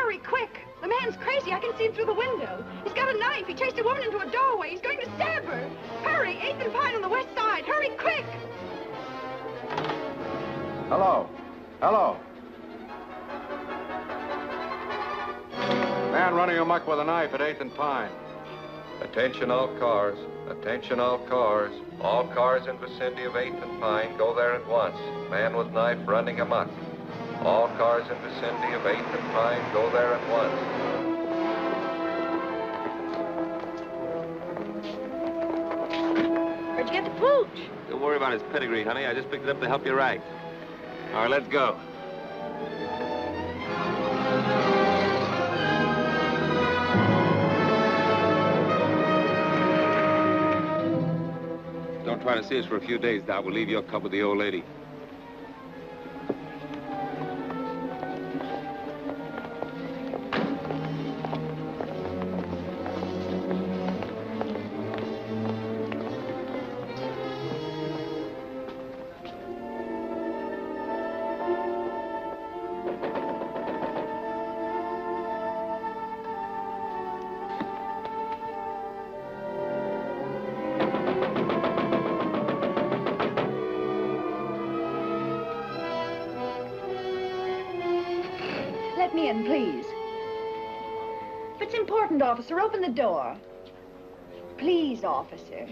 Hurry, quick! The man's crazy. I can see him through the window. He's got a knife. He chased a woman into a doorway. He's going to stab her. Hurry, 8th and Pine on the west side. Hurry, quick! Hello. Hello. Man running amok with a knife at 8th and Pine. Attention all cars. Attention all cars. All cars in vicinity of 8th and Pine, go there at once. Man with knife running amok. All cars in vicinity of 8th and Pine, go there at once. Where'd you get the pooch? Don't worry about his pedigree, honey. I just picked it up to help you right. All right, let's go. Don't try to see us for a few days, Doc. We'll leave your cub with the old lady. Let me in, please. If it's important, officer, open the door. Please, officer.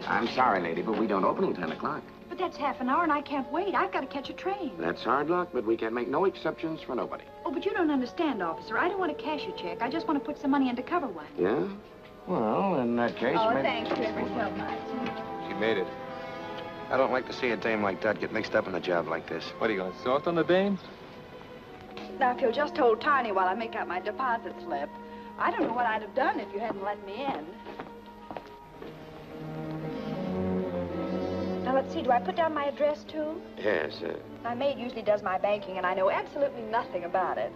I'm sorry, lady, but we don't open till 10 o'clock. But that's half an hour, and I can't wait. I've got to catch a train. That's hard luck, but we can make no exceptions for nobody. Oh, but you don't understand, officer. I don't want to cash a check. I just want to put some money in to cover one. Yeah? Well, in that case, Oh, maybe... thanks you ever so much. She made it. I don't like to see a dame like that get mixed up in a job like this. What, are you going to soft on the dames? Now, if you'll just hold Tiny while I make out my deposit slip. I don't know what I'd have done if you hadn't let me in. Now, let's see. Do I put down my address, too? Yes, My maid usually does my banking, and I know absolutely nothing about it.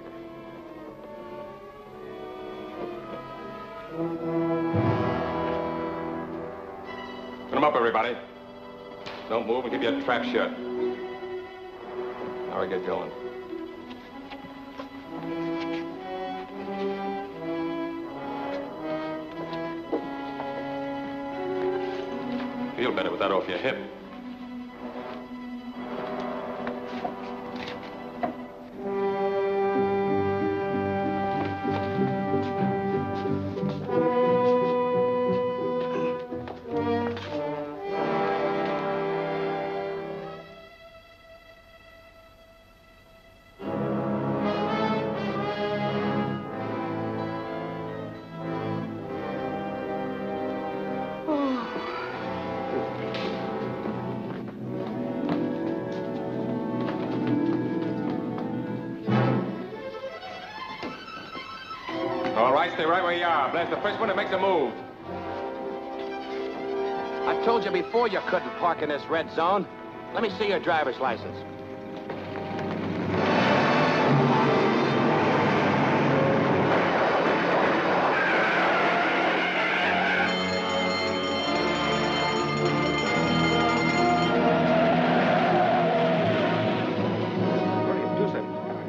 Put them up, everybody. Don't move and keep your trap shut. Now we get going. Feel better with that off your hip. All right, stay right where you are. Blast the first one that makes a move. I told you before you couldn't park in this red zone. Let me see your driver's license.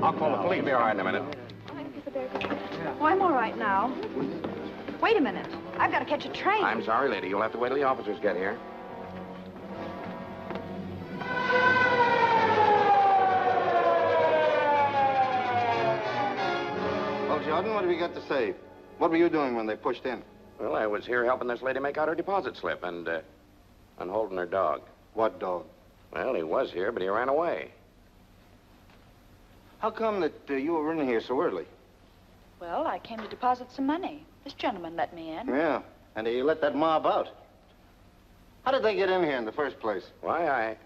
I'll call the police. You'll be all right in a minute. Oh, I'm all right now. Wait a minute. I've got to catch a train. I'm sorry, lady. You'll have to wait till the officers get here. Well, Jordan, what have you got to say? What were you doing when they pushed in? Well, I was here helping this lady make out her deposit slip and holding her dog. What dog? Well, he was here, but he ran away. How come that you were in here so early? Well, I came to deposit some money. This gentleman let me in. Yeah, and you let that mob out. How did they get in here in the first place? Why,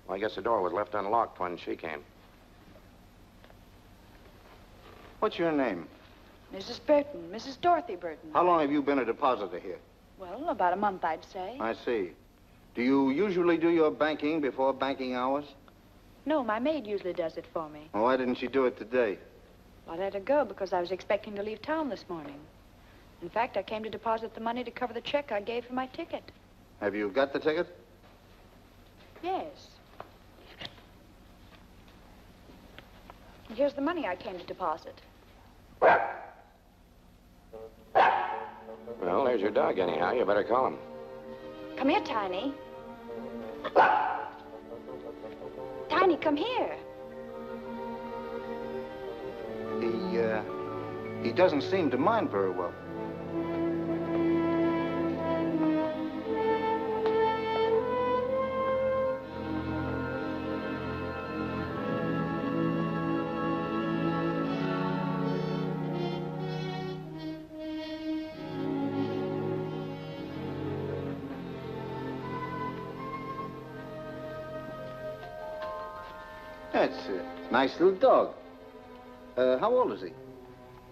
I guess the door was left unlocked when she came. What's your name? Mrs. Burton, Mrs. Dorothy Burton. How long have you been a depositor here? Well, about a month, I'd say. I see. Do you usually do your banking before banking hours? No, my maid usually does it for me. Well, why didn't she do it today? I let her go because I was expecting to leave town this morning. In fact, I came to deposit the money to cover the check I gave for my ticket. Have you got the ticket? Yes. here's the money I came to deposit. Well, there's your dog anyhow. You better call him. Come here, Tiny. Tiny, come here. He doesn't seem to mind very well. That's a nice little dog. How old is he?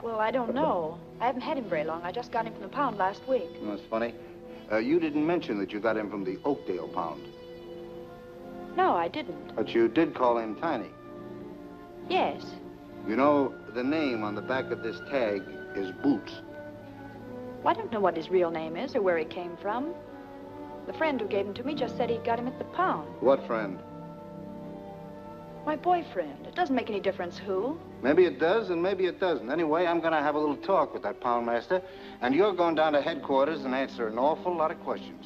Well, I don't know. I haven't had him very long. I just got him from the pound last week. Oh, that's funny. You didn't mention that you got him from the Oakdale pound. No, I didn't. But you did call him Tiny. Yes. You know, the name on the back of this tag is Boots. Well, I don't know what his real name is or where he came from. The friend who gave him to me just said he got him at the pound. What friend? My boyfriend. It doesn't make any difference who. Maybe it does and maybe it doesn't. Anyway, I'm going to have a little talk with that poundmaster, and you're going down to headquarters and answer an awful lot of questions.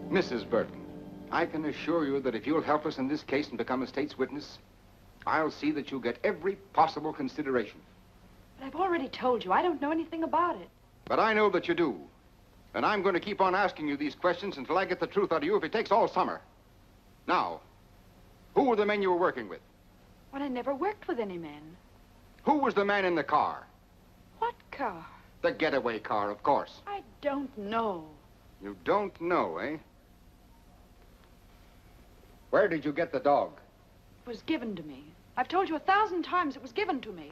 Mrs. Burton, I can assure you that if you'll help us in this case and become a state's witness, I'll see that you get every possible consideration. But I've already told you, I don't know anything about it. But I know that you do. And I'm going to keep on asking you these questions until I get the truth out of you if it takes all summer. Now, who were the men you were working with? Well, I never worked with any men. Who was the man in the car? What car? The getaway car, of course. I don't know. You don't know, eh? Where did you get the dog? It was given to me. I've told you 1,000 times it was given to me.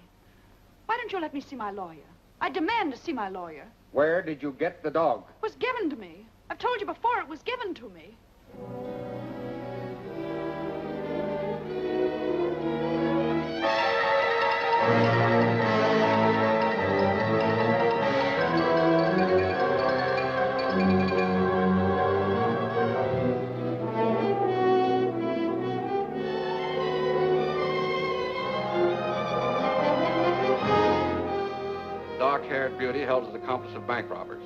Why don't you let me see my lawyer? I demand to see my lawyer. Where did you get the dog? It was given to me. I've told you before it was given to me. Dark-haired beauty held as accomplice of bank robbers.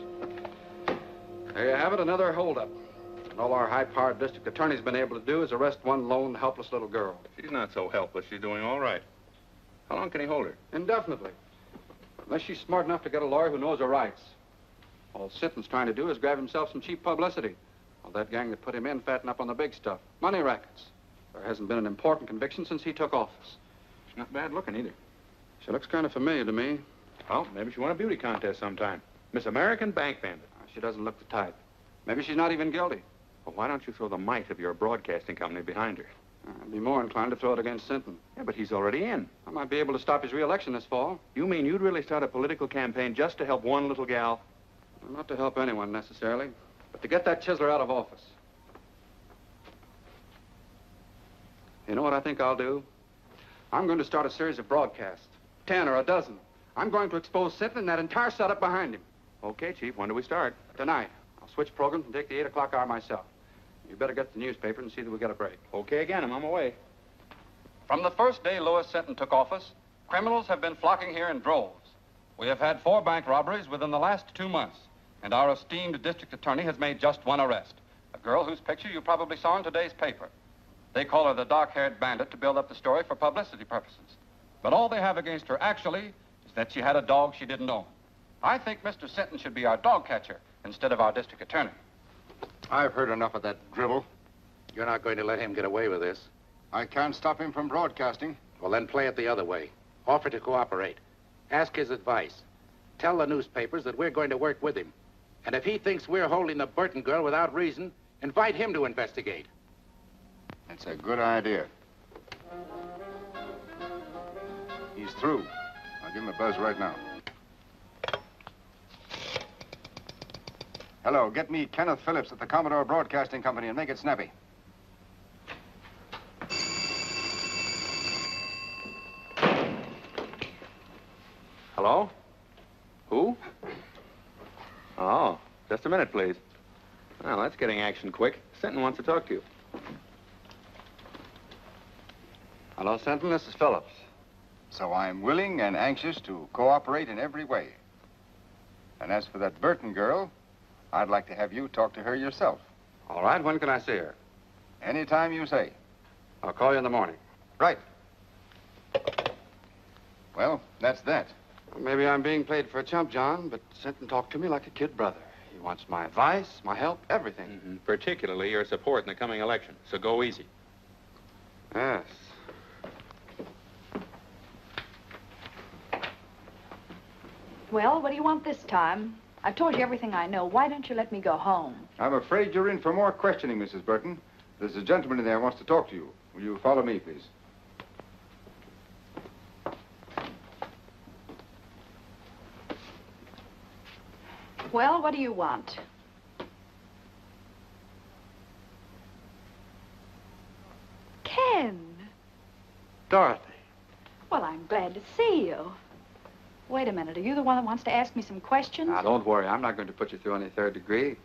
There you have it, another holdup. And all our high-powered district attorney's been able to do is arrest one lone, helpless little girl. She's not so helpless. She's doing all right. How long can he hold her? Indefinitely. Unless she's smart enough to get a lawyer who knows her rights. All Sinton's trying to do is grab himself some cheap publicity. While that gang that put him in fatten up on the big stuff. Money rackets. There hasn't been an important conviction since he took office. She's not bad looking either. She looks kind of familiar to me. Well, maybe she won a beauty contest sometime. Miss American Bank Bandit. She doesn't look the type. Maybe she's not even guilty. Well, why don't you throw the might of your broadcasting company behind her? I'd be more inclined to throw it against Sinton. Yeah, but he's already in. I might be able to stop his re-election this fall. You mean you'd really start a political campaign just to help one little gal? Well, not to help anyone, necessarily, but to get that chiseler out of office. You know what I think I'll do? I'm going to start a series of broadcasts. 10 or a dozen. I'm going to expose Sinton and that entire setup behind him. Okay, Chief. When do we start? Tonight. I'll switch programs and take the 8 o'clock hour myself. You better get the newspaper and see that we get a break. Okay again. I'm on my way. From the first day Lewis Sinton took office, criminals have been flocking here in droves. We have had 4 bank robberies within the last 2 months, and our esteemed district attorney has made just one arrest, a girl whose picture you probably saw in today's paper. They call her the dark-haired bandit to build up the story for publicity purposes. But all they have against her, actually, is that she had a dog she didn't own. I think Mr. Sinton should be our dog catcher instead of our district attorney. I've heard enough of that drivel. You're not going to let him get away with this. I can't stop him from broadcasting. Well, then play it the other way. Offer to cooperate. Ask his advice. Tell the newspapers that we're going to work with him. And if he thinks we're holding the Burton girl without reason, invite him to investigate. That's a good idea. He's through. I'll give him a buzz right now. Hello, get me Kenneth Phillips at the Commodore Broadcasting Company and make it snappy. Hello? Who? Oh, just a minute, please. Well, that's getting action quick. Senton wants to talk to you. Hello, Senton. This is Phillips. So I'm willing and anxious to cooperate in every way. And as for that Burton girl, I'd like to have you talk to her yourself. All right, when can I see her? Anytime you say. I'll call you in the morning. Right. Well, that's that. Maybe I'm being played for a chump, John, but Senton talked to me like a kid brother. He wants my advice, my help, everything. Mm-hmm. Particularly your support in the coming election, so go easy. Yes. Well, what do you want this time? I've told you everything I know. Why don't you let me go home? I'm afraid you're in for more questioning, Mrs. Burton. There's a gentleman in there who wants to talk to you. Will you follow me, please? Well, what do you want? Ken. Dorothy. Well, I'm glad to see you. Wait a minute. Are you the one that wants to ask me some questions? Now, don't worry. I'm not going to put you through any third degree.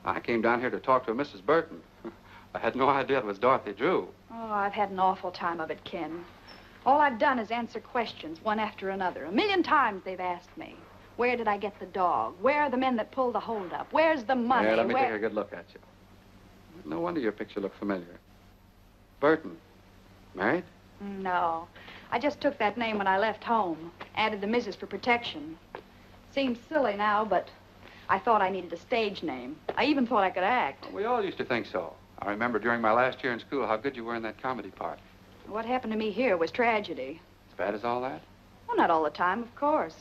I came down here to talk to Mrs. Burton. I had no idea it was Dorothy Drew. Oh, I've had an awful time of it, Ken. All I've done is answer questions, one after another. 1,000,000 times they've asked me. Where did I get the dog? Where are the men that pulled the holdup? Where's the money? Yeah, let me take a good look at you. No wonder your picture looked familiar. Burton. Married? No. I just took that name when I left home. Added the Mrs. for protection. Seems silly now, but I thought I needed a stage name. I even thought I could act. Well, we all used to think so. I remember during my last year in school how good you were in that comedy part. What happened to me here was tragedy. As bad as all that? Well, not all the time, of course.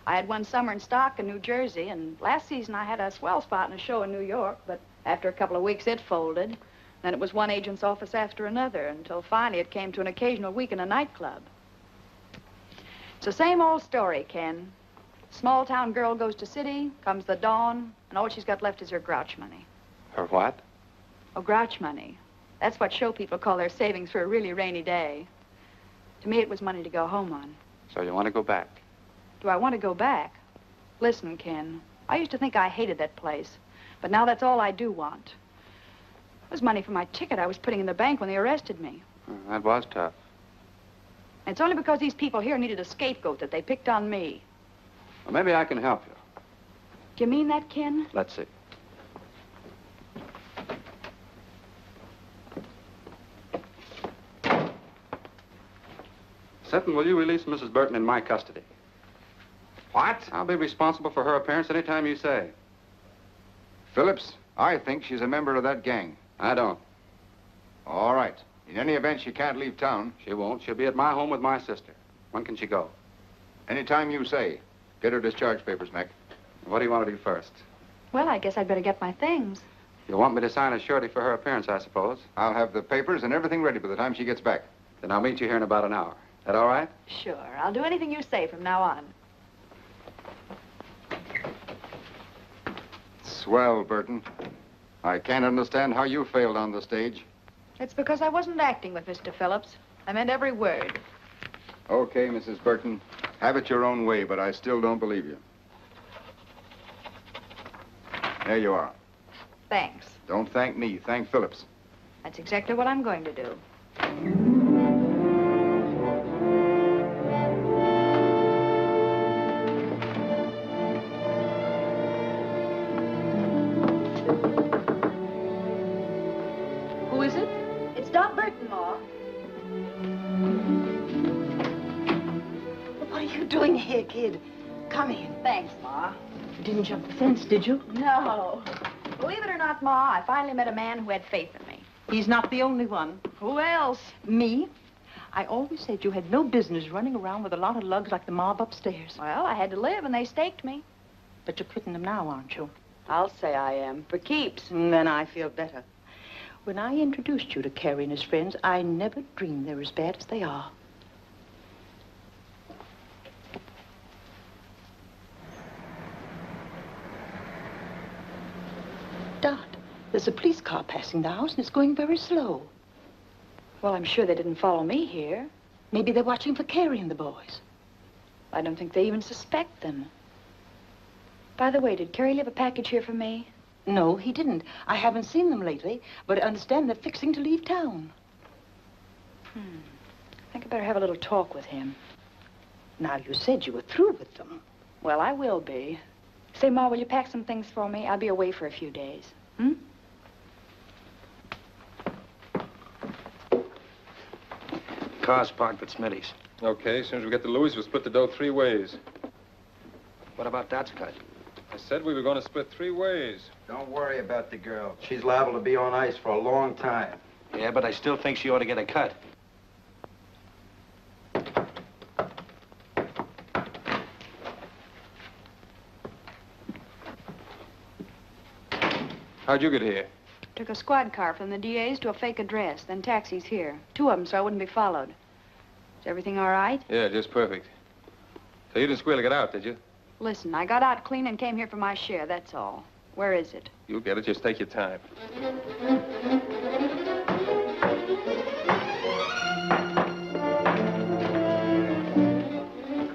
I had one summer in stock in New Jersey, and last season I had a swell spot in a show in New York, but after a couple of weeks it folded. Then it was one agent's office after another, until finally it came to an occasional week in a nightclub. It's the same old story, Ken. Small town girl goes to city, comes the dawn, and all she's got left is her grouch money. Her what? Oh, grouch money. That's what show people call their savings for a really rainy day. To me, it was money to go home on. So you want to go back? Do I want to go back? Listen, Ken, I used to think I hated that place, but now that's all I do want. It was money for my ticket I was putting in the bank when they arrested me. That was tough. And it's only because these people here needed a scapegoat that they picked on me. Well, maybe I can help you. Do you mean that, Ken? Let's see. Senton, will you release Mrs. Burton in my custody? What? I'll be responsible for her appearance any time you say. Phillips, I think she's a member of that gang. I don't. All right. In any event, she can't leave town. She won't. She'll be at my home with my sister. When can she go? Anytime you say. Get her discharge papers, Mac. What do you want to do first? Well, I guess I'd better get my things. You want me to sign a surety for her appearance, I suppose? I'll have the papers and everything ready by the time she gets back. Then I'll meet you here in about an hour. That all right? Sure. I'll do anything you say from now on. Swell, Burton. I can't understand how you failed on the stage. It's because I wasn't acting with Mr. Phillips. I meant every word. Okay, Mrs. Burton. Have it your own way, but I still don't believe you. There you are. Thanks. Don't thank me. Thank Phillips. That's exactly what I'm going to do. Who is it? It's Doc Burton, Ma. What are you doing here, kid? Come in. Thanks, Ma. You didn't jump the fence, did you? No. Believe it or not, Ma, I finally met a man who had faith in me. He's not the only one. Who else? Me? I always said you had no business running around with a lot of lugs like the mob upstairs. Well, I had to live, and they staked me. But you're quitting them now, aren't you? I'll say I am. For keeps. Then I feel better. When I introduced you to Carrie and his friends, I never dreamed they're as bad as they are. Dot, there's a police car passing the house, and it's going very slow. Well, I'm sure they didn't follow me here. Maybe they're watching for Carrie and the boys. I don't think they even suspect them. By the way, did Carrie leave a package here for me? No, he didn't. I haven't seen them lately, but I understand they're fixing to leave town. I think I better have a little talk with him. Now, you said you were through with them. Well, I will be. Say, Ma, will you pack some things for me? I'll be away for a few days. Car's parked at Smitty's. Okay, as soon as we get to Louis, we'll split the dough 3 ways. What about Dot's cut? I said we were going to split 3 ways. Don't worry about the girl. She's liable to be on ice for a long time. Yeah, but I still think she ought to get a cut. How'd you get here? Took a squad car from the DA's to a fake address, then taxis here. 2 of them, so I wouldn't be followed. Is everything all right? Yeah, just perfect. So you didn't squeal to get out, did you? Listen, I got out clean and came here for my share, that's all. Where is it? You'll get it. Just take your time.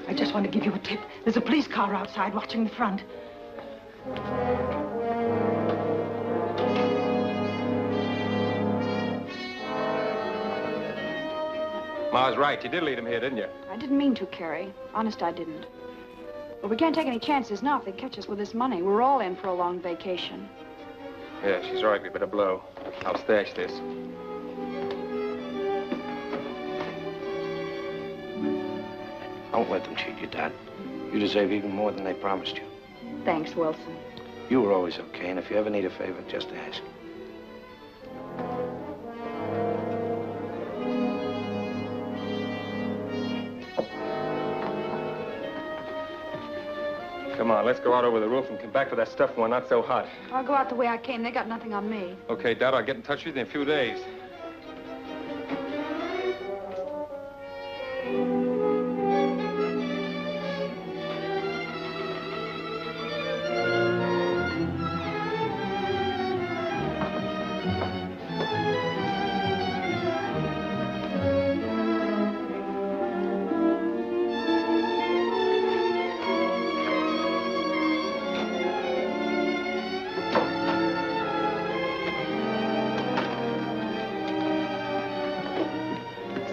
I just want to give you a tip. There's a police car outside watching the front. Ma's right. You did lead him here, didn't you? I didn't mean to, Carrie. Honest, I didn't. But we can't take any chances now if they catch us with this money. We're all in for a long vacation. Yeah, she's right. We better blow. I'll stash this. Don't let them cheat you, Dot. You deserve even more than they promised you. Thanks, Wilson. You were always okay, and if you ever need a favor, just ask. Come on, let's go out over the roof and come back with that stuff when we're not so hot. I'll go out the way I came. They got nothing on me. Okay, Dad, I'll get in touch with you in a few days.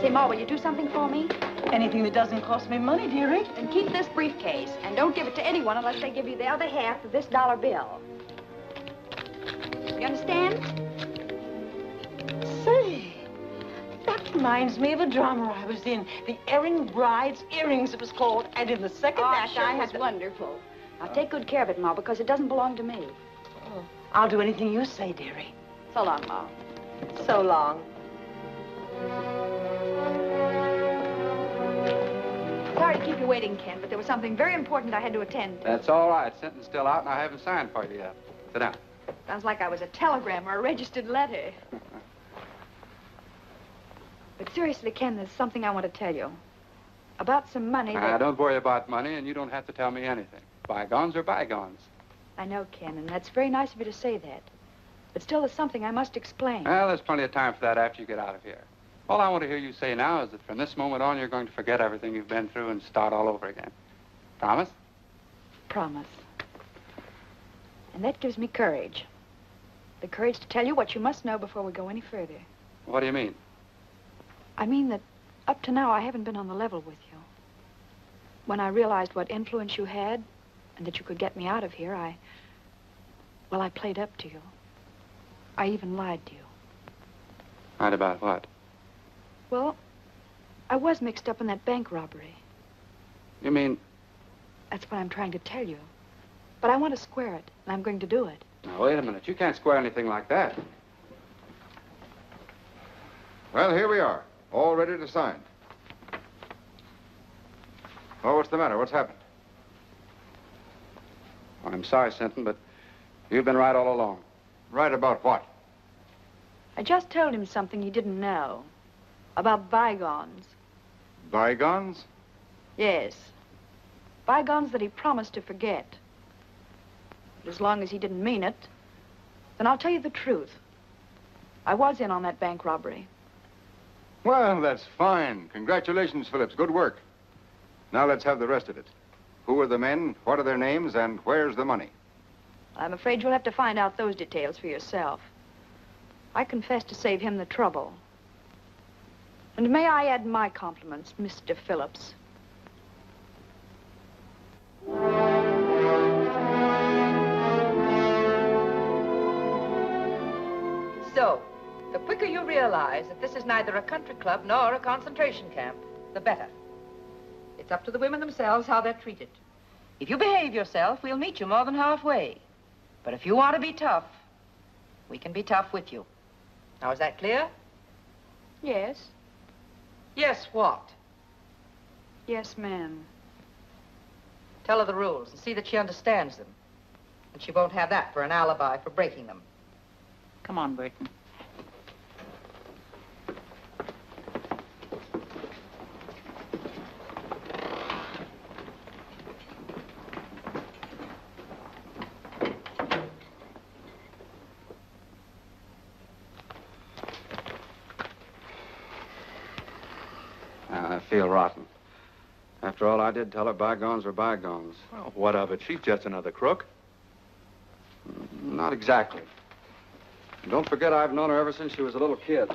Say, Ma, will you do something for me? Anything that doesn't cost me money, dearie. Then keep this briefcase, and don't give it to anyone unless they give you the other half of this dollar bill. You understand? Say, that reminds me of a drama I was in. The Erring Bride's Earrings, it was called. And in the second act, sure, I it had was wonderful. Now, take good care of it, Ma, because it doesn't belong to me. Oh, I'll do anything you say, dearie. So long, Ma. So long. Sorry to keep you waiting, Ken, but there was something very important I had to attend to. That's all right. Sentence still out, and I haven't signed for you yet. Sit down. Sounds like I was a telegram or a registered letter. But seriously, Ken, there's something I want to tell you. About some money that... Don't worry about money, and you don't have to tell me anything. Bygones are bygones. I know, Ken, and that's very nice of you to say that. But still, there's something I must explain. Well, there's plenty of time for that after you get out of here. All I want to hear you say now is that from this moment on, you're going to forget everything you've been through and start all over again. Promise? Promise. And that gives me courage. The courage to tell you what you must know before we go any further. What do you mean? I mean that up to now, I haven't been on the level with you. When I realized what influence you had and that you could get me out of here, I played up to you. I even lied to you. Lied about what? Well, I was mixed up in that bank robbery. You mean... That's what I'm trying to tell you. But I want to square it, and I'm going to do it. Now, wait a minute. You can't square anything like that. Well, here we are, all ready to sign. Oh, what's the matter? What's happened? I'm sorry, Sinton, but you've been right all along. Right about what? I just told him something he didn't know. About bygones. Bygones? Yes. Bygones that he promised to forget. But as long as he didn't mean it, then I'll tell you the truth. I was in on that bank robbery. Well, that's fine. Congratulations, Phillips. Good work. Now let's have the rest of it. Who are the men? What are their names? And where's the money? I'm afraid you'll have to find out those details for yourself. I confess to save him the trouble. And may I add my compliments, Mr. Phillips. So, the quicker you realize that this is neither a country club nor a concentration camp, the better. It's up to the women themselves how they're treated. If you behave yourself, we'll meet you more than halfway. But if you want to be tough, we can be tough with you. Now, is that clear? Yes. Yes, what? Yes, ma'am. Tell her the rules and see that she understands them. And she won't have that for an alibi for breaking them. Come on, Burton. I feel rotten. After all I did tell her, bygones were bygones. Well, what of it? She's just another crook. Not exactly. Don't forget I've known her ever since she was a little kid.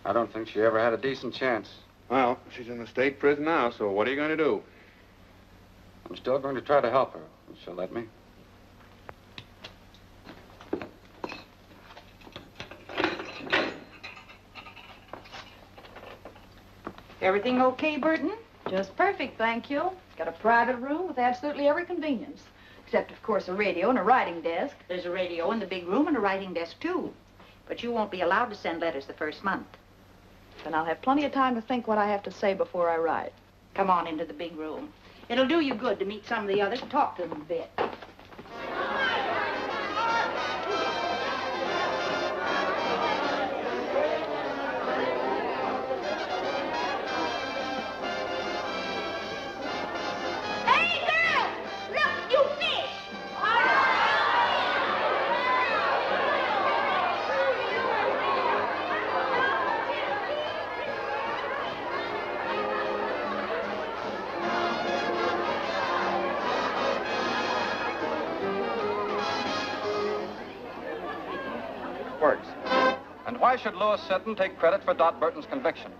I don't think she ever had a decent chance. Well, she's in the state prison now, so what are you going to do? I'm still going to try to help her, if she'll let me. Everything okay, Burton? Just perfect, thank you. It's got a private room with absolutely every convenience. Except, of course, a radio and a writing desk. There's a radio in the big room and a writing desk, too. But you won't be allowed to send letters the first month. Then I'll have plenty of time to think what I have to say before I write. Come on into the big room. It'll do you good to meet some of the others and talk to them a bit. Works. And why should Louis Sitton take credit for Dot Burton's conviction?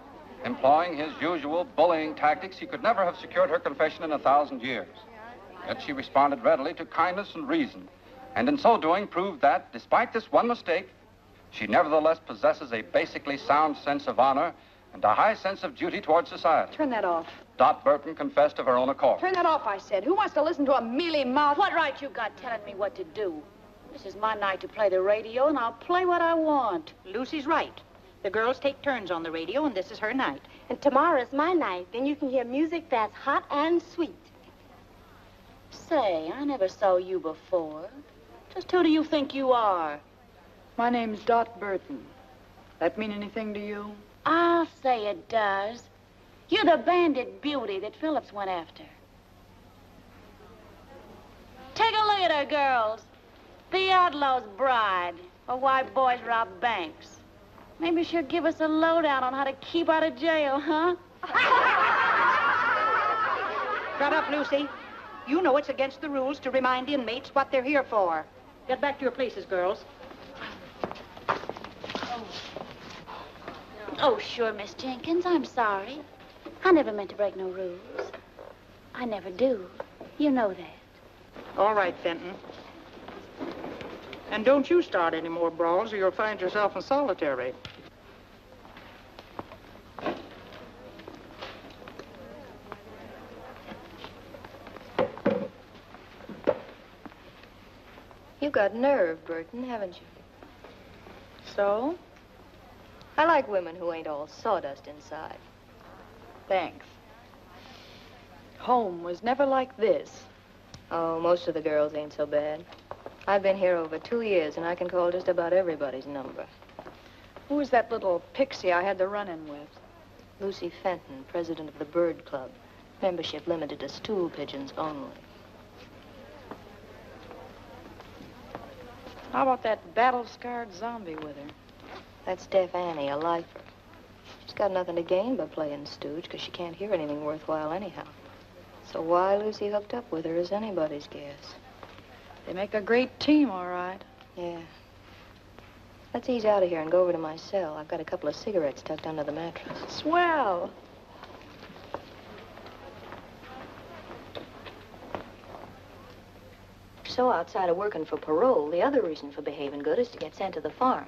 Employing his usual bullying tactics, he could never have secured her confession in 1,000 years. Yet she responded readily to kindness and reason, and in so doing proved that, despite this one mistake, she nevertheless possesses a basically sound sense of honor and a high sense of duty toward society. Turn that off. Dot Burton confessed of her own accord. Turn that off, I said. Who wants to listen to a mealy-mouthed... What right you got telling me what to do? This is my night to play the radio, and I'll play what I want. Lucy's right. The girls take turns on the radio, and this is her night. And tomorrow's my night. Then you can hear music that's hot and sweet. Say, I never saw you before. Just who do you think you are? My name's Dot Burton. That mean anything to you? I'll say it does. You're the bandit beauty that Phillips went after. Take a look at her, girls. The outlaw's bride, or why boys rob banks. Maybe she'll give us a lowdown on how to keep out of jail, huh? Shut up, Lucy. You know it's against the rules to remind inmates what they're here for. Get back to your places, girls. Oh, sure, Miss Jenkins, I'm sorry. I never meant to break no rules. I never do. You know that. All right, Fenton. And don't you start any more brawls or you'll find yourself in solitary. You've got nerve, Burton, haven't you? So? I like women who ain't all sawdust inside. Thanks. Home was never like this. Oh, most of the girls ain't so bad. I've been here over 2 years, and I can call just about everybody's number. Who was that little pixie I had the run-in with? Lucy Fenton, president of the Bird Club. Membership limited to stool pigeons only. How about that battle-scarred zombie with her? That's Deaf Annie, a lifer. She's got nothing to gain by playing stooge, because she can't hear anything worthwhile anyhow. So why Lucy hooked up with her is anybody's guess. They make a great team, all right. Yeah. Let's ease out of here and go over to my cell. I've got a couple of cigarettes tucked under the mattress. Swell. So outside of working for parole, the other reason for behaving good is to get sent to the farm.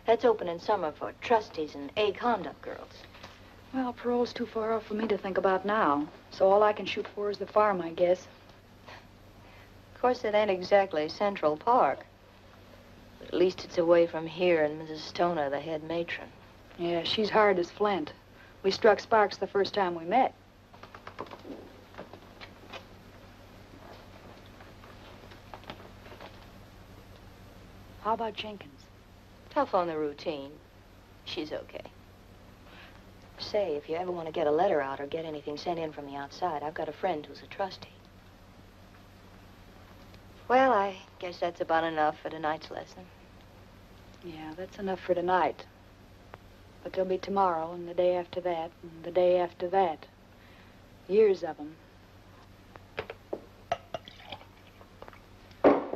That's open in summer for trustees and A conduct girls. Well, parole's too far off for me to think about now. So all I can shoot for is the farm, I guess. Of course, it ain't exactly Central Park. But at least it's away from here and Mrs. Stoner, the head matron. Yeah, she's hard as flint. We struck sparks the first time we met. How about Jenkins? Tough on the routine. She's okay. Say, if you ever want to get a letter out or get anything sent in from the outside, I've got a friend who's a trustee. Well, I guess that's about enough for tonight's lesson. Yeah, that's enough for tonight. But there'll be tomorrow, and the day after that, and the day after that. Years of them.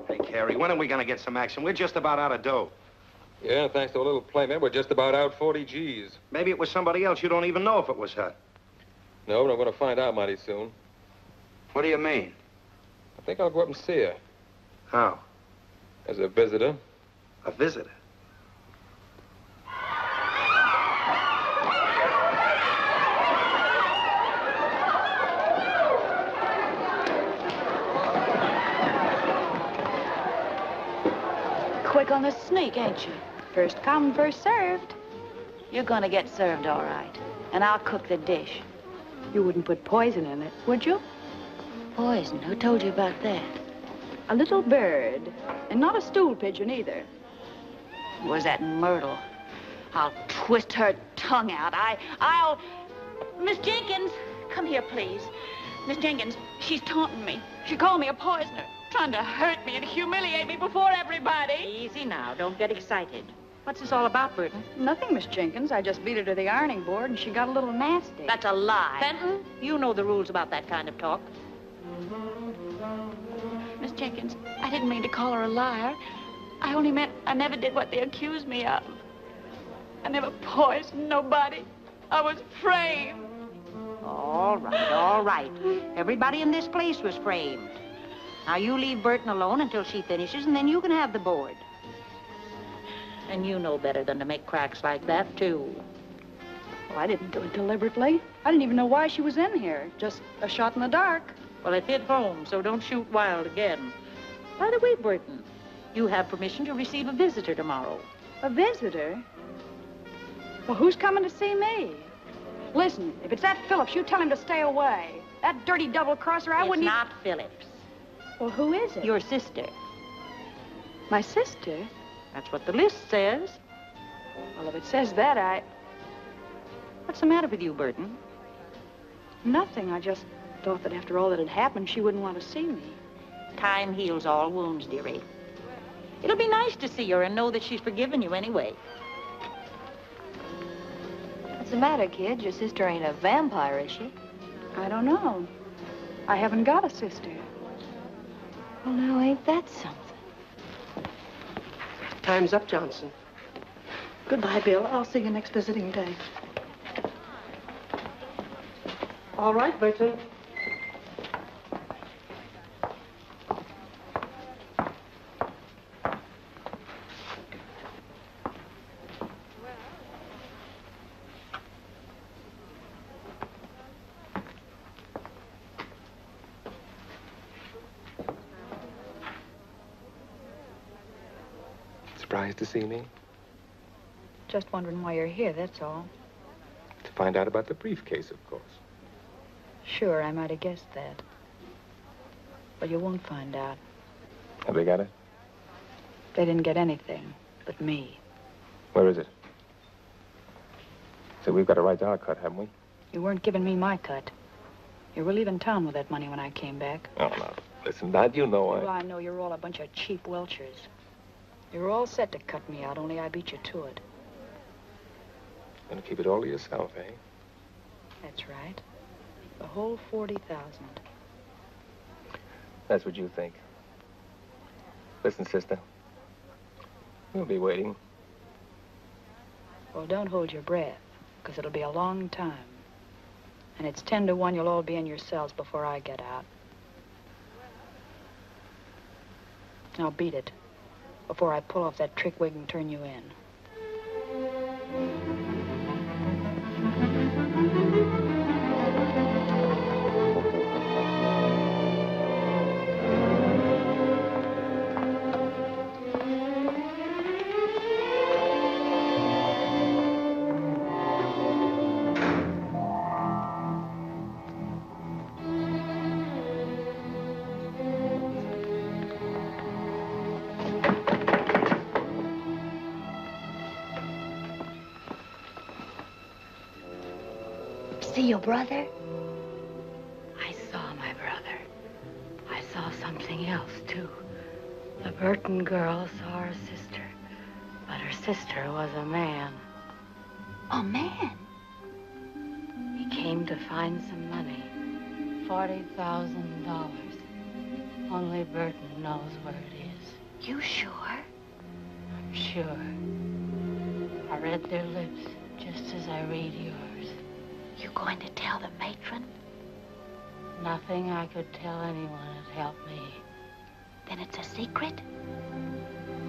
Hey, Carrie, when are we going to get some action? We're just about out of dough. Yeah, thanks to a little playment, we're just about out 40 G's. Maybe it was somebody else. You don't even know if it was her. No, but I'm going to find out mighty soon. What do you mean? I think I'll go up and see her. How? As a visitor. A visitor? Quick on the sneak, ain't you? First come, first served. You're gonna get served all right. And I'll cook the dish. You wouldn't put poison in it, would you? Poison? Who told you about that? A little bird. And not a stool pigeon, either. Was that Myrtle? I'll twist her tongue out. I'll... Miss Jenkins, come here, please. Miss Jenkins, she's taunting me. She called me a poisoner, trying to hurt me and humiliate me before everybody. Easy now. Don't get excited. What's this all about, Burton? Nothing, Miss Jenkins. I just beat her to the ironing board, and she got a little nasty. That's a lie. Fenton, you know the rules about that kind of talk. Miss Jenkins, I didn't mean to call her a liar. I only meant I never did what they accused me of. I never poisoned nobody. I was framed. All right, all right. Everybody in this place was framed. Now, you leave Burton alone until she finishes, and then you can have the board. And you know better than to make cracks like that, too. Well, I didn't do it deliberately. I didn't even know why she was in here. Just a shot in the dark. Well, it hit home, so don't shoot wild again. By the way, Burton, you have permission to receive a visitor tomorrow. A visitor? Well, who's coming to see me? Listen, if it's that Phillips, you tell him to stay away. That dirty double-crosser, I wouldn't... It's not Phillips. Well, who is it? Your sister. My sister? That's what the list says. Well, if it says that, What's the matter with you, Burton? Nothing. I just thought that after all that had happened, she wouldn't want to see me. Time heals all wounds, dearie. It'll be nice to see her and know that she's forgiven you anyway. What's the matter, kid? Your sister ain't a vampire, is she? I don't know. I haven't got a sister. Well, now, ain't that something? Time's up, Johnson. Goodbye, Bill. I'll see you next visiting day. All right, Burton. Surprised to see me? Just wondering why you're here, that's all. To find out about the briefcase, of course. Sure, I might have guessed that. But you won't find out. Have they got it? They didn't get anything but me. Where is it? So we've got a right to our cut, haven't we? You weren't giving me my cut. You were leaving town with that money when I came back. Oh, no. Listen, Dad, you know Well, I know you're all a bunch of cheap welchers. You were all set to cut me out, only I beat you to it. Gonna keep it all to yourself, eh? That's right. The whole 40,000. That's what you think. Listen, sister. We'll be waiting. Well, don't hold your breath, because it'll be a long time. And it's 10 to 1 you'll all be in your cells before I get out. Now beat it, before I pull off that trick wig and turn you in. See your brother? I saw my brother. I saw something else, too. The Burton girl saw her sister, but her sister was a man. A man? He came to find some money. $40,000. Only Burton knows where it is. You sure? I'm sure. I read their lips just as I read yours. You going to tell the matron? Nothing I could tell anyone would help me. Then it's a secret?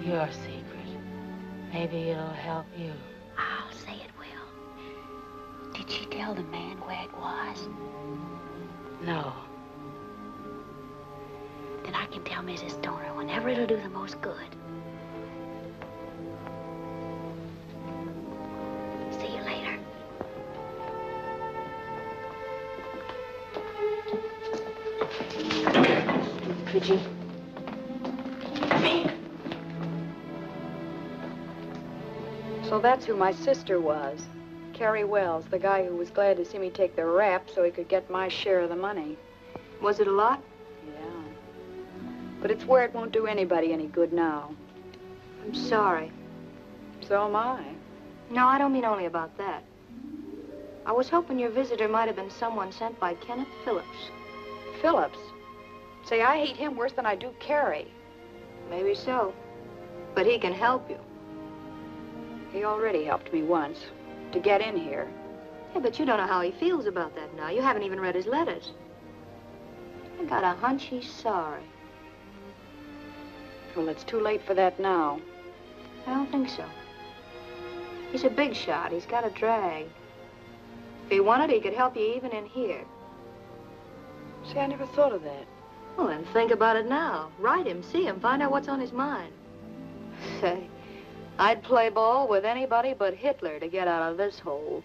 Your secret. Maybe it'll help you. I'll say it will. Did she tell the man where it was? No. Then I can tell Mrs. Stoner whenever it'll do the most good. See you later. Could you? So that's who my sister was. Carrie Wells, the guy who was glad to see me take the rap so he could get my share of the money. Was it a lot? Yeah. But it's where it won't do anybody any good now. I'm sorry. So am I. No, I don't mean only about that. I was hoping your visitor might have been someone sent by Kenneth Phillips. Phillips? Say, I hate him worse than I do Carrie. Maybe so. But he can help you. He already helped me once, to get in here. Yeah, but you don't know how he feels about that now. You haven't even read his letters. I got a hunch he's sorry. Well, it's too late for that now. I don't think so. He's a big shot. He's got a drag. If he wanted, he could help you even in here. See, I never thought of that. Well, then think about it now. Write him, see him, find out what's on his mind. Say, I'd play ball with anybody but Hitler to get out of this hole.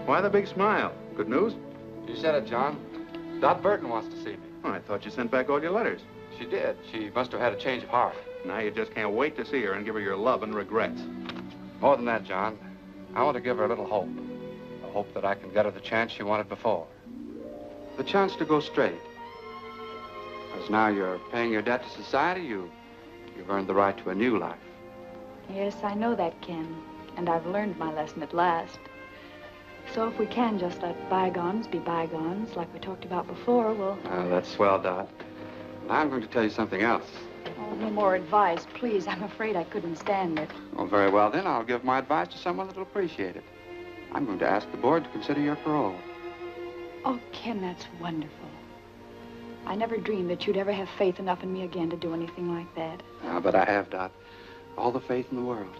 Why the big smile? Good news? You said it, John. Dot Burton wants to see me. Oh, I thought you sent back all your letters. She did. She must have had a change of heart. Now you just can't wait to see her and give her your love and regrets. More than that, John. I want to give her a little hope. A hope that I can get her the chance she wanted before. The chance to go straight. Because now you're paying your debt to society, you've earned the right to a new life. Yes, I know that, Ken. And I've learned my lesson at last. So if we can just let bygones be bygones, like we talked about before, we'll... Oh, that's swell, Dot. Now I'm going to tell you something else. Oh, no more advice, please. I'm afraid I couldn't stand it. Oh, very well, then. I'll give my advice to someone that'll appreciate it. I'm going to ask the board to consider your parole. Oh, Ken, that's wonderful. I never dreamed that you'd ever have faith enough in me again to do anything like that. But I have, Dot. All the faith in the world.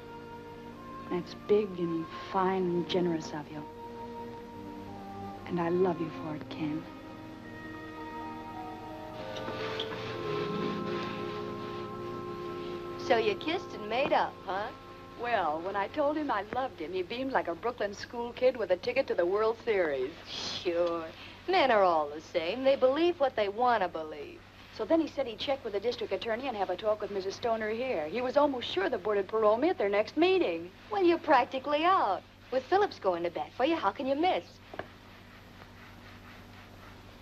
That's big and fine and generous of you. And I love you for it, Ken. So you kissed and made up, huh? Well, when I told him I loved him, he beamed like a Brooklyn school kid with a ticket to the World Series. Sure. Men are all the same. They believe what they want to believe. So then he said he'd check with the district attorney and have a talk with Mrs. Stoner here. He was almost sure the board would parole me at their next meeting. Well, you're practically out. With Phillips going to bat for you, how can you miss?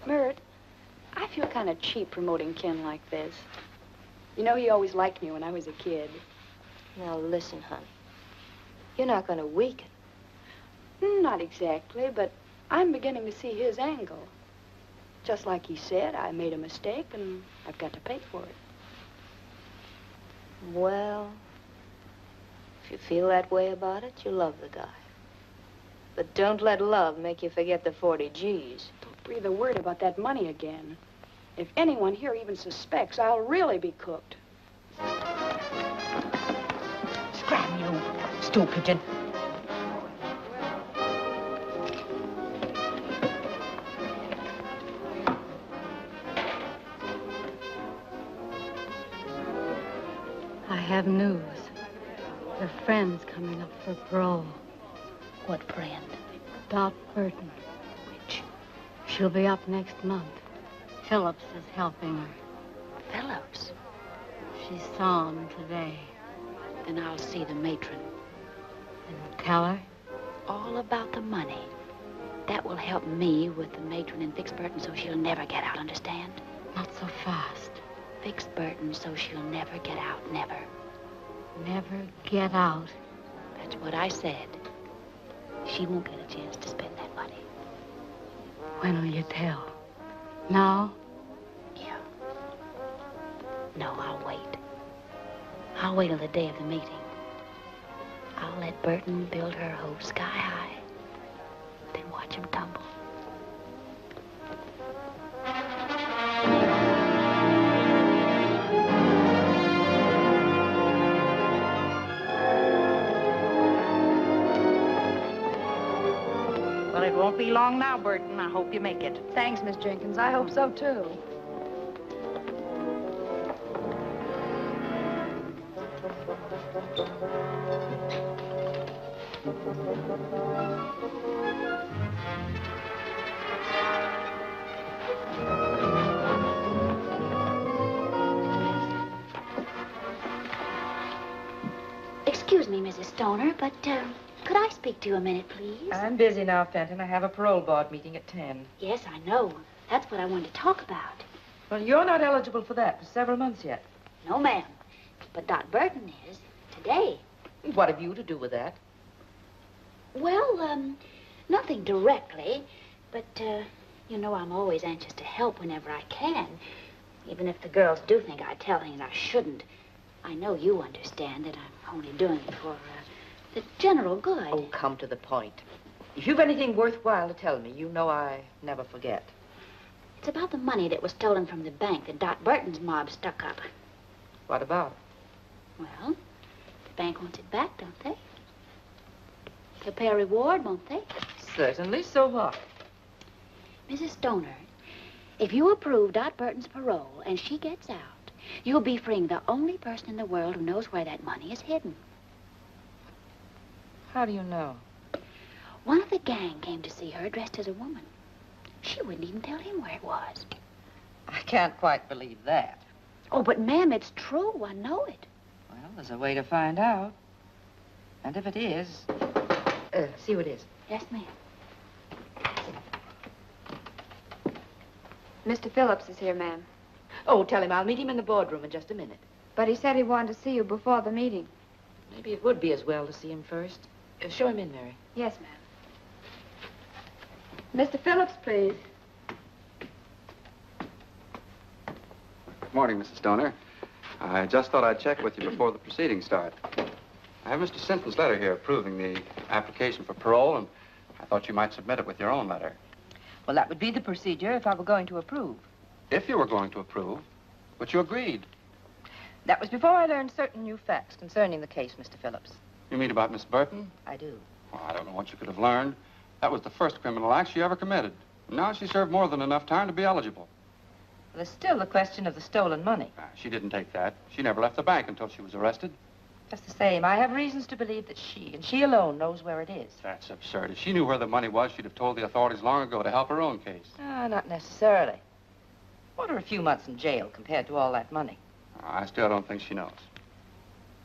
Mert, I feel kind of cheap promoting Ken like this. You know, he always liked me when I was a kid. Now, listen, hon. You're not going to weaken. Not exactly, but I'm beginning to see his angle. Just like he said, I made a mistake, and I've got to pay for it. Well, if you feel that way about it, you love the guy. But don't let love make you forget the 40 G's. Don't breathe a word about that money again. If anyone here even suspects, I'll really be cooked. Scram, you stool pigeon. I have news. Your friend's coming up for parole. What friend? Dot Burton. Which? She'll be up next month. Phillips is helping her. Phillips? She saw him today. Then I'll see the matron. And tell her? All about the money. That will help me with the matron and fix Burton so she'll never get out, understand? Not so fast. Fix Burton so she'll never get out, never. Never get out. That's what I said. She won't get a chance to spend that money. When will you tell? Now? Yeah. No, I'll wait. I'll wait till the day of the meeting. I'll let Burton build her hope sky high. Then watch him tumble. Well, it won't be long now, Burton. I hope you make it. Thanks, Miss Jenkins. I hope so, too. Excuse me, Mrs. Stoner, but, could I speak to you a minute, please? I'm busy now, Fenton. I have a parole board meeting at 10. Yes, I know. That's what I wanted to talk about. Well, you're not eligible for that for several months yet. No, ma'am. But Dot Burton is. Today. What have you to do with that? Well, nothing directly. But, you know, I'm always anxious to help whenever I can. Even if the girls do think I tell things I shouldn't. I know you understand that I'm only doing it for, the general good. Oh, come to the point. If you've anything worthwhile to tell me, you know I never forget. It's about the money that was stolen from the bank that Dot Burton's mob stuck up. What about it? Well, the bank wants it back, don't they? They'll pay a reward, won't they? Certainly. So what? Mrs. Stoner, if you approve Dot Burton's parole and she gets out, you'll be freeing the only person in the world who knows where that money is hidden. How do you know? One of the gang came to see her dressed as a woman. She wouldn't even tell him where it was. I can't quite believe that. Oh, but ma'am, it's true. I know it. Well, there's a way to find out. And if it is, see who it is. Yes, ma'am. Mr. Phillips is here, ma'am. Oh, tell him I'll meet him in the boardroom in just a minute. But he said he wanted to see you before the meeting. Maybe it would be as well to see him first. Show him in, Mary. Yes, ma'am. Mr. Phillips, please. Good morning, Mrs. Stoner. I just thought I'd check with you before the proceedings start. I have Mr. Sinton's letter here approving the application for parole, and I thought you might submit it with your own letter. Well, that would be the procedure if I were going to approve. If you were going to approve, but you agreed. That was before I learned certain new facts concerning the case, Mr. Phillips. You mean about Miss Burton? I do. Well, I don't know what you could have learned. That was the first criminal act she ever committed. Now she served more than enough time to be eligible. There's still the question of the stolen money. She didn't take that. She never left the bank until she was arrested. Just the same, I have reasons to believe that she, and she alone, knows where it is. That's absurd. If she knew where the money was, she'd have told the authorities long ago to help her own case. Not necessarily. What are a few months in jail compared to all that money? I still don't think she knows.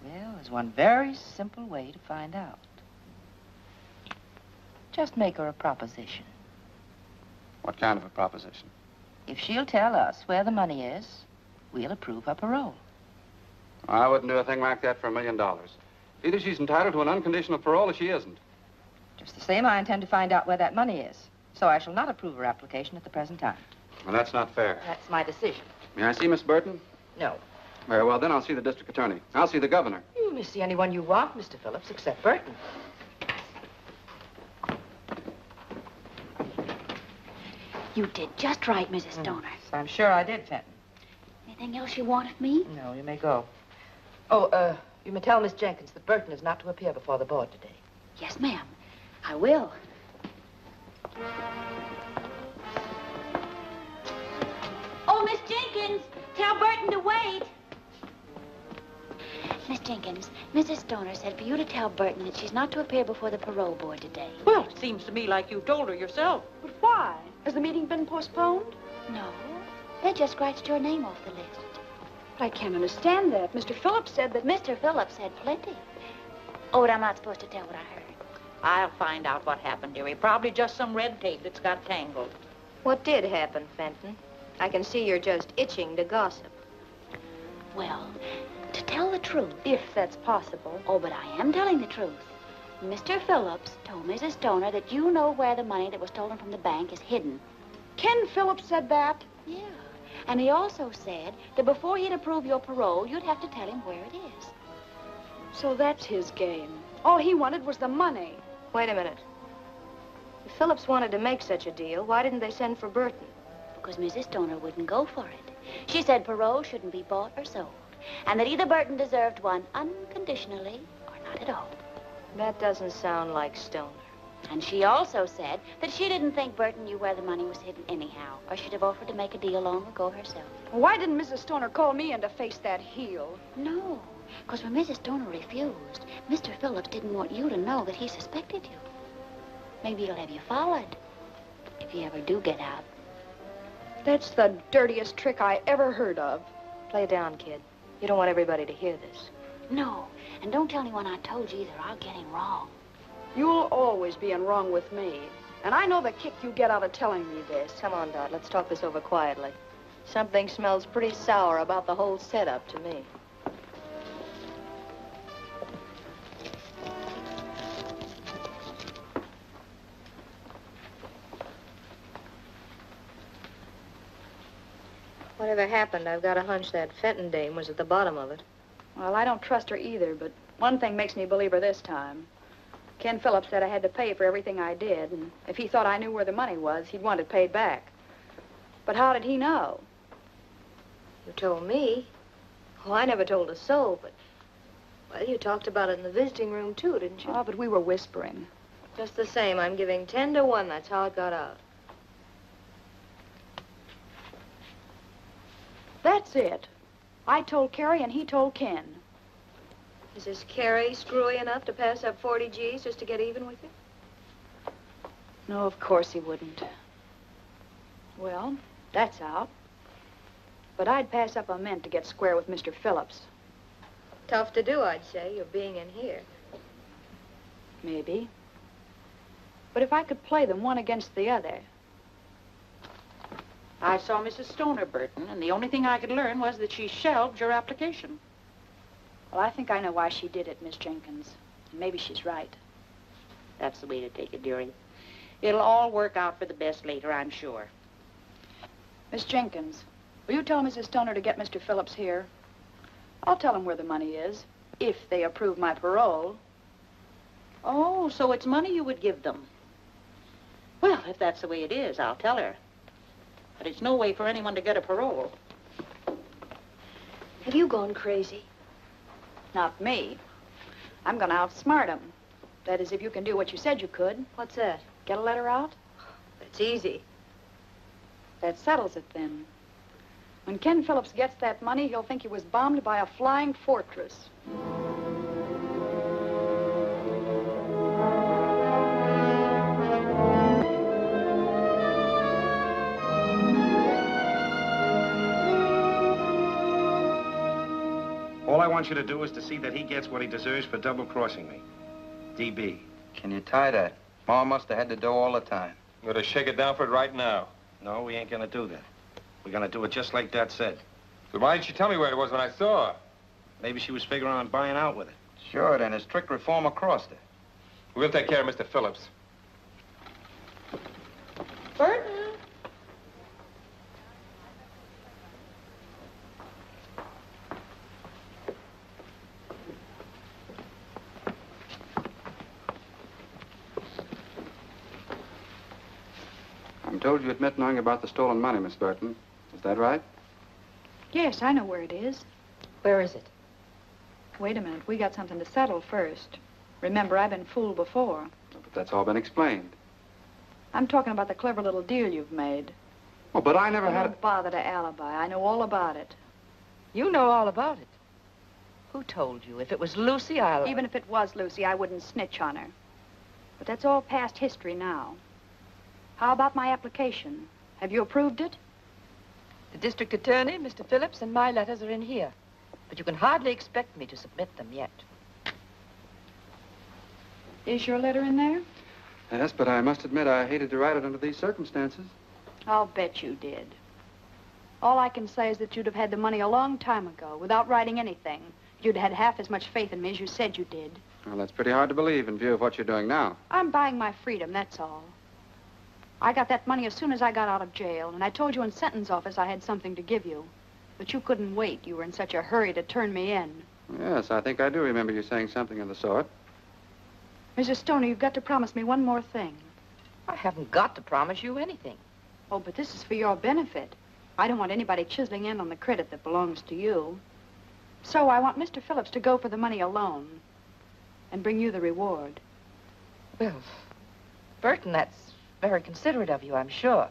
Well, there's one very simple way to find out. Just make her a proposition. What kind of a proposition? If she'll tell us where the money is, we'll approve her parole. I wouldn't do a thing like that for $1 million. Either she's entitled to an unconditional parole or she isn't. Just the same, I intend to find out where that money is. So I shall not approve her application at the present time. Well, that's not fair. That's my decision. May I see Miss Burton? No. Very well, then I'll see the district attorney. I'll see the governor. You may see anyone you want, Mr. Phillips, except Burton. You did just right, Mrs. Stoner. I'm sure I did, Fenton. Anything else you want of me? No, you may go. Oh, you may tell Miss Jenkins that Burton is not to appear before the board today. Yes, ma'am. I will. Oh, Miss Jenkins, tell Burton to wait. Miss Jenkins, Mrs. Stoner said for you to tell Burton that she's not to appear before the parole board today. Well, it seems to me like you told her yourself. But why? Has the meeting been postponed? No. They just scratched your name off the list. But I can't understand that. Mr. Phillips said that... Mr. Phillips said plenty. Oh, but I'm not supposed to tell what I heard. I'll find out what happened, dearie. Probably just some red tape that's got tangled. What did happen, Fenton? I can see you're just itching to gossip. Well, to tell the truth... If that's possible. Oh, but I am telling the truth. Mr. Phillips told Mrs. Stoner that you know where the money that was stolen from the bank is hidden. Ken Phillips said that? Yeah. And he also said that before he'd approve your parole, you'd have to tell him where it is. So that's his game. All he wanted was the money. Wait a minute. If Phillips wanted to make such a deal, why didn't they send for Burton? Because Mrs. Stoner wouldn't go for it. She said parole shouldn't be bought or sold, and that either Burton deserved one unconditionally or not at all. That doesn't sound like Stoner. And she also said that she didn't think Burton knew where the money was hidden anyhow, or she'd have offered to make a deal long ago herself. Why didn't Mrs. Stoner call me in to face that heel? No, because when Mrs. Stoner refused, Mr. Phillips didn't want you to know that he suspected you. Maybe he'll have you followed, if you ever do get out. That's the dirtiest trick I ever heard of. Play down, kid. You don't want everybody to hear this. No, and don't tell anyone I told you either. I'll get him wrong. You'll always be in wrong with me. And I know the kick you get out of telling me this. Come on, Dot. Let's talk this over quietly. Something smells pretty sour about the whole setup to me. Whatever happened, I've got a hunch that Fenton dame was at the bottom of it. Well, I don't trust her either, but one thing makes me believe her this time. Ken Phillips said I had to pay for everything I did, and if he thought I knew where the money was, he'd want it paid back. But how did he know? You told me. Oh, I never told a soul, but... Well, you talked about it in the visiting room, too, didn't you? Oh, but we were whispering. Just the same, I'm giving 10 to 1. That's how it got out. That's it. I told Carrie and he told Ken. Is this Carrie screwy enough to pass up 40 G's just to get even with you? No, of course he wouldn't. Well, that's out. But I'd pass up a mint to get square with Mr. Phillips. Tough to do, I'd say, you're being in here. Maybe. But if I could play them one against the other... I saw Mrs. Stoner, Burton, and the only thing I could learn was that she shelved your application. Well, I think I know why she did it, Miss Jenkins. And maybe she's right. That's the way to take it, dearie. It'll all work out for the best later, I'm sure. Miss Jenkins, will you tell Mrs. Stoner to get Mr. Phillips here? I'll tell him where the money is, if they approve my parole. Oh, so it's money you would give them. Well, if that's the way it is, I'll tell her. But it's no way for anyone to get a parole. Have you gone crazy? Not me. I'm going to outsmart him. That is, if you can do what you said you could. What's that? Get a letter out? It's easy. That settles it, then. When Ken Phillips gets that money, he'll think he was bombed by a flying fortress. All I want you to do is to see that he gets what he deserves for double-crossing me. DB. Can you tie that? Ma must have had to do all the time. I'm gonna shake it down for it right now. No, we ain't gonna do that. We're gonna do it just like Dad said. So why didn't you tell me where it was when I saw her? Maybe she was figuring on buying out with it. Sure, then a strict reformer crossed her. We'll take care of Mr. Phillips. Burton! I'm told you admit knowing about the stolen money, Miss Burton. Is that right? Yes, I know where it is. Where is it? Wait a minute. We got something to settle first. Remember, I've been fooled before. But that's all been explained. I'm talking about the clever little deal you've made. Oh, but I never had... Don't bother to alibi. I know all about it. You know all about it. Who told you? If it was Lucy, I'll... Even if it was Lucy, I wouldn't snitch on her. But that's all past history now. How about my application? Have you approved it? The district attorney, Mr. Phillips, and my letters are in here. But you can hardly expect me to submit them yet. Is your letter in there? Yes, but I must admit I hated to write it under these circumstances. I'll bet you did. All I can say is that you'd have had the money a long time ago, without writing anything. You'd had half as much faith in me as you said you did. Well, that's pretty hard to believe in view of what you're doing now. I'm buying my freedom, that's all. I got that money as soon as I got out of jail, and I told you in sentence office I had something to give you. But you couldn't wait. You were in such a hurry to turn me in. Yes, I think I do remember you saying something of the sort. Mrs. Stoner, you've got to promise me one more thing. I haven't got to promise you anything. Oh, but this is for your benefit. I don't want anybody chiseling in on the credit that belongs to you. So I want Mr. Phillips to go for the money alone and bring you the reward. Well, Burton, that's very considerate of you, I'm sure.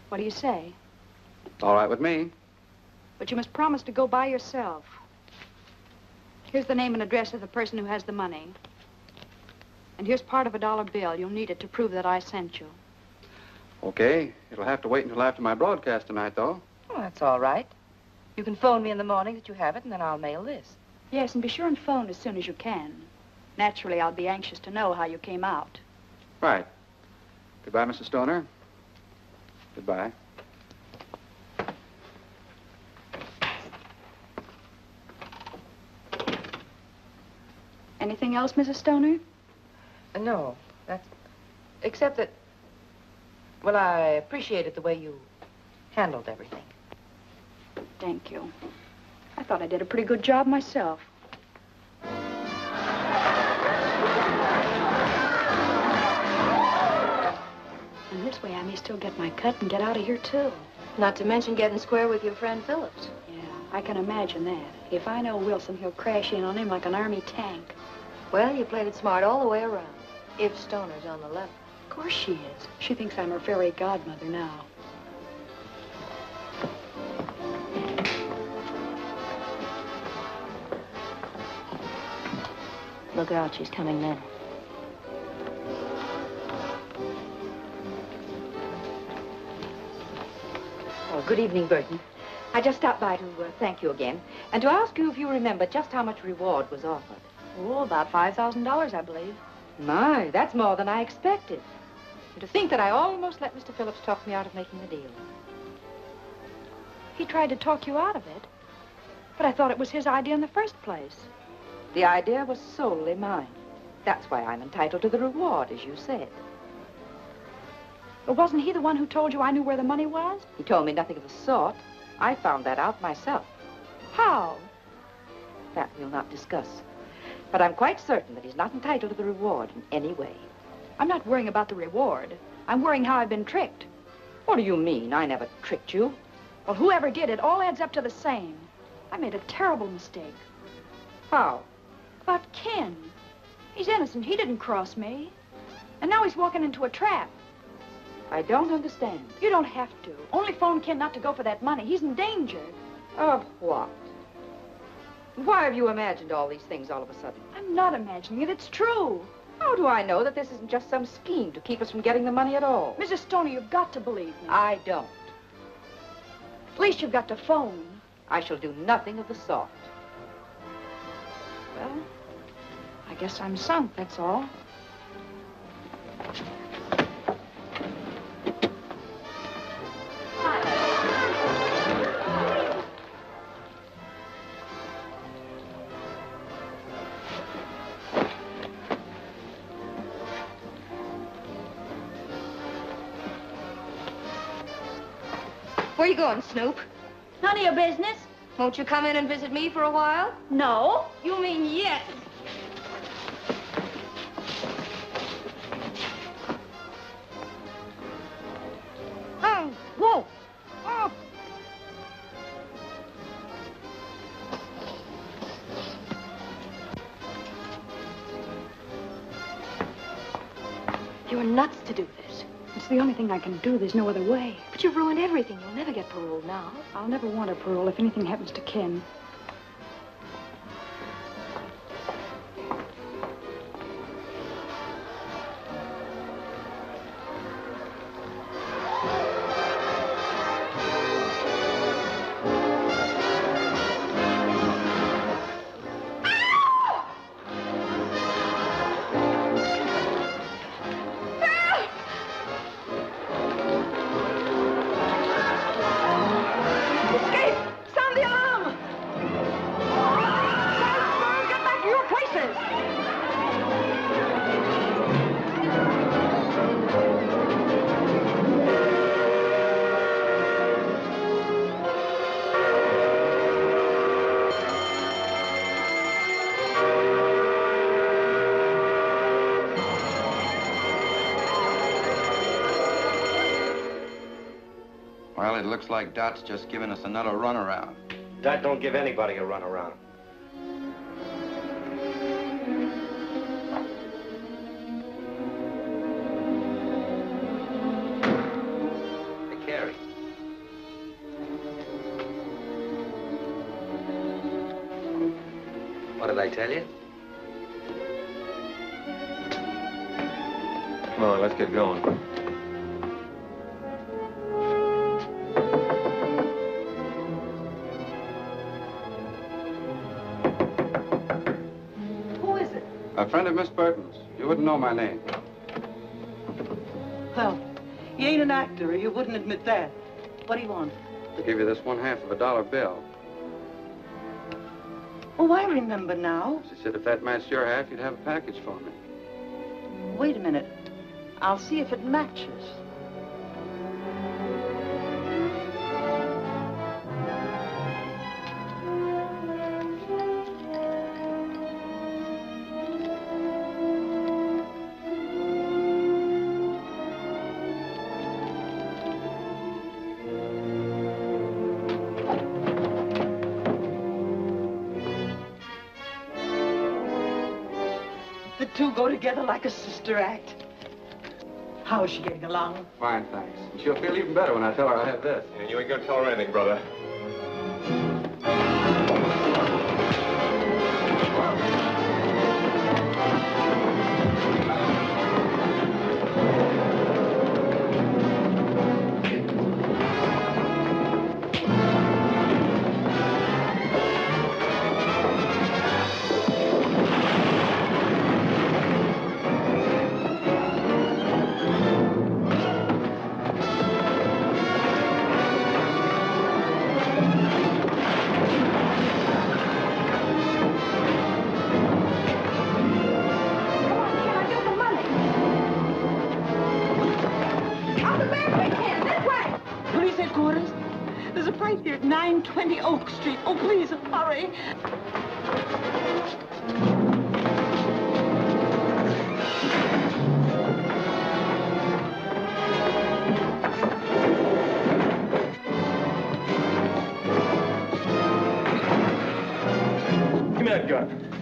What do you say? All right with me. But you must promise to go by yourself. Here's the name and address of the person who has the money. And here's part of a $1 bill. You'll need it to prove that I sent you. Okay. It'll have to wait until after my broadcast tonight, though. Oh, that's all right. You can phone me in the morning that you have it, and then I'll mail this. Yes, and be sure and phone as soon as you can. Naturally, I'll be anxious to know how you came out. Right. Goodbye, Mrs. Stoner. Goodbye. Anything else, Mrs. Stoner? No, that's... Except that... Well, I appreciated the way you handled everything. Thank you. I thought I did a pretty good job myself. And this way I may still get my cut and get out of here, too. Not to mention getting square with your friend Phillips. Yeah, I can imagine that. If I know Wilson, he'll crash in on him like an army tank. Well, you played it smart all the way around. If Stoner's on the level. Of course she is. She thinks I'm her fairy godmother now. Look out, she's coming in. Oh, good evening, Burton. I just stopped by to thank you again, and to ask you if you remember just how much reward was offered. Oh, about $5,000, I believe. My, that's more than I expected. And to think that I almost let Mr. Phillips talk me out of making the deal. He tried to talk you out of it, but I thought it was his idea in the first place. The idea was solely mine. That's why I'm entitled to the reward, as you said. But wasn't he the one who told you I knew where the money was? He told me nothing of the sort. I found that out myself. How? That we'll not discuss. But I'm quite certain that he's not entitled to the reward in any way. I'm not worrying about the reward. I'm worrying how I've been tricked. What do you mean? I never tricked you. Well, whoever did it all adds up to the same. I made a terrible mistake. How? About Ken. He's innocent. He didn't cross me. And now he's walking into a trap. I don't understand. You don't have to. Only phone Ken not to go for that money. He's in danger. Of what? Why have you imagined all these things all of a sudden? I'm not imagining it. It's true. How do I know that this isn't just some scheme to keep us from getting the money at all? Mrs. Stoner, you've got to believe me. I don't. At least you've got to phone. I shall do nothing of the sort. Well, I guess I'm sunk, that's all. Where you going, Snoop? None of your business. Won't you come in and visit me for a while? No. You mean yes. Oh, whoa. Oh. You're nuts to do this. It's the only thing I can do. There's no other way. But you've ruined everything. You'll never get paroled now. I'll never want a parole if anything happens to Ken. Well, it looks like Dot's just giving us another runaround. Dot don't give anybody a runaround. Hey, Carrie. What did I tell you? Come on, let's get going. A friend of Miss Burton's. You wouldn't know my name. Well, he ain't an actor, or you wouldn't admit that. What do you want? To give you this 1/2 of a dollar bill. Oh, I remember now. She said if that matched your half, you'd have a package for me. Wait a minute. I'll see if it matches. The two go together like a sister act. How's she getting along? Fine, thanks. And she'll feel even better when I tell her I have this. And you ain't gonna tell her anything, brother. Police headquarters. There's a fight here at 920 Oak Street. Oh, please, hurry. Give me that gun.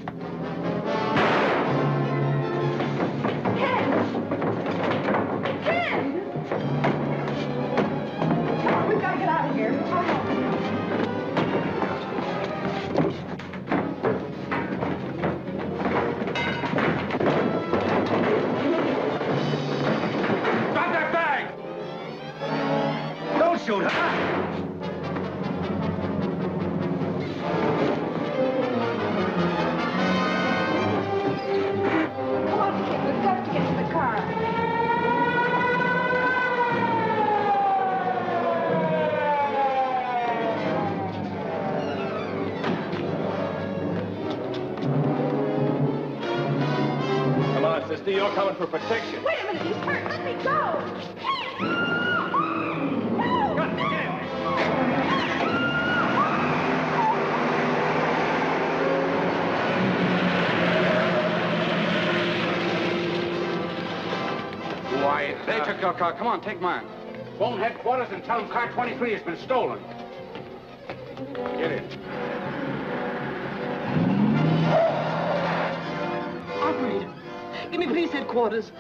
shoot her. Come on, kid. We've got to get to the car. Come on, sister. You're coming for protection. Wait a minute. He's hurt. Let me go. Why, they took your car. Come on, take mine. Phone headquarters and tell them car 23 has been stolen. Get in. Operator, give me police headquarters.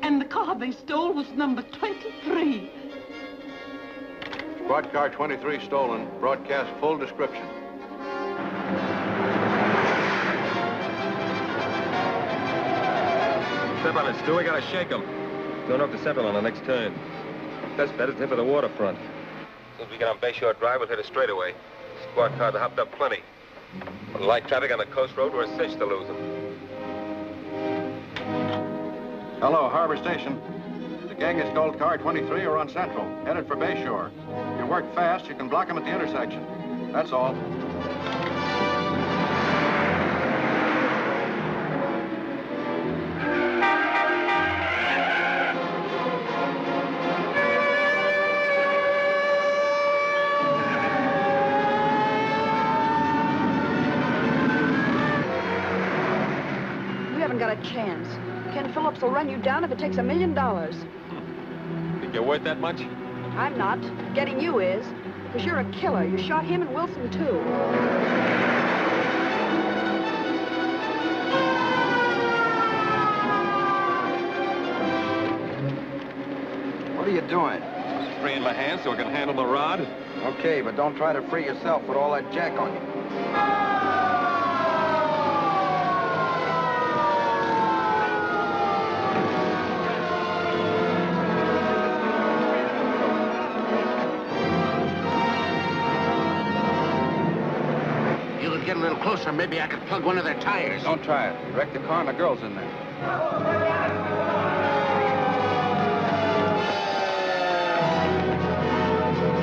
And the car they stole was number 23. Squad car 23 stolen. Broadcast full description. Step on it, Stu. We gotta shake him. Going off to Central on the next turn. Best bet is to hit for the waterfront. As soon as we get on Bayshore Drive, we'll hit a straightaway. Squad cars are hopped up plenty. With light traffic on the coast road, we're a cinch to lose them. Hello, Harbor Station. The gang has stole car 23 or on Central, headed for Bayshore. If you work fast, you can block them at the intersection. That's all. Got a chance. Ken Phillips will run you down if it takes $1 million. Think you're worth that much? I'm not. Getting you is. Because you're a killer. You shot him and Wilson, too. What are you doing? Just freeing my hands so I can handle the rod. Okay, but don't try to free yourself with all that jack on you. Get a little closer, maybe I could plug one of their tires. Don't try it. Wreck the car and the girl's in there.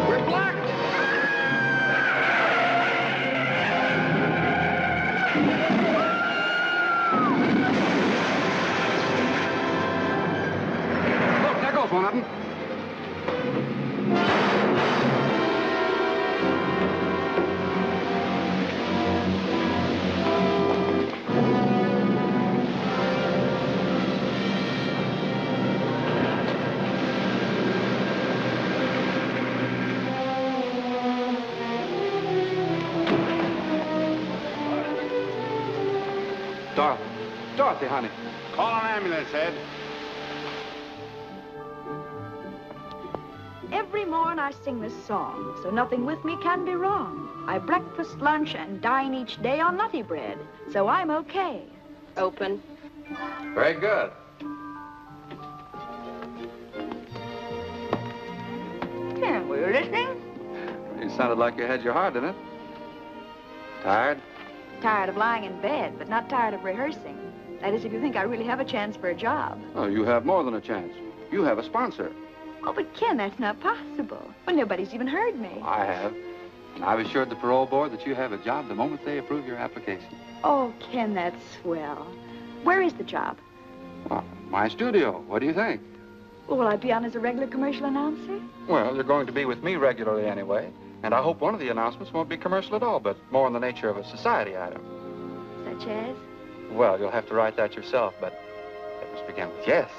We're blocked! Look, there goes one of them. Dorothy, honey. Call an ambulance, Ed. Every morn I sing this song, so nothing with me can be wrong. I breakfast, lunch, and dine each day on nutty bread, so I'm okay. Open. Very good. Ken, were you listening? You sounded like you had your heart in it. Tired? Tired of lying in bed, but not tired of rehearsing. That is, if you think I really have a chance for a job. Oh, you have more than a chance. You have a sponsor. Oh, but Ken, that's not possible. Well, nobody's even heard me. I have. And I've assured the parole board that you have a job the moment they approve your application. Oh, Ken, that's swell. Where is the job? Well, my studio. What do you think? Well, will I be on as a regular commercial announcer? Well, you're going to be with me regularly anyway. And I hope one of the announcements won't be commercial at all, but more in the nature of a society item. Such as? Well, you'll have to write that yourself, but it must begin with yes.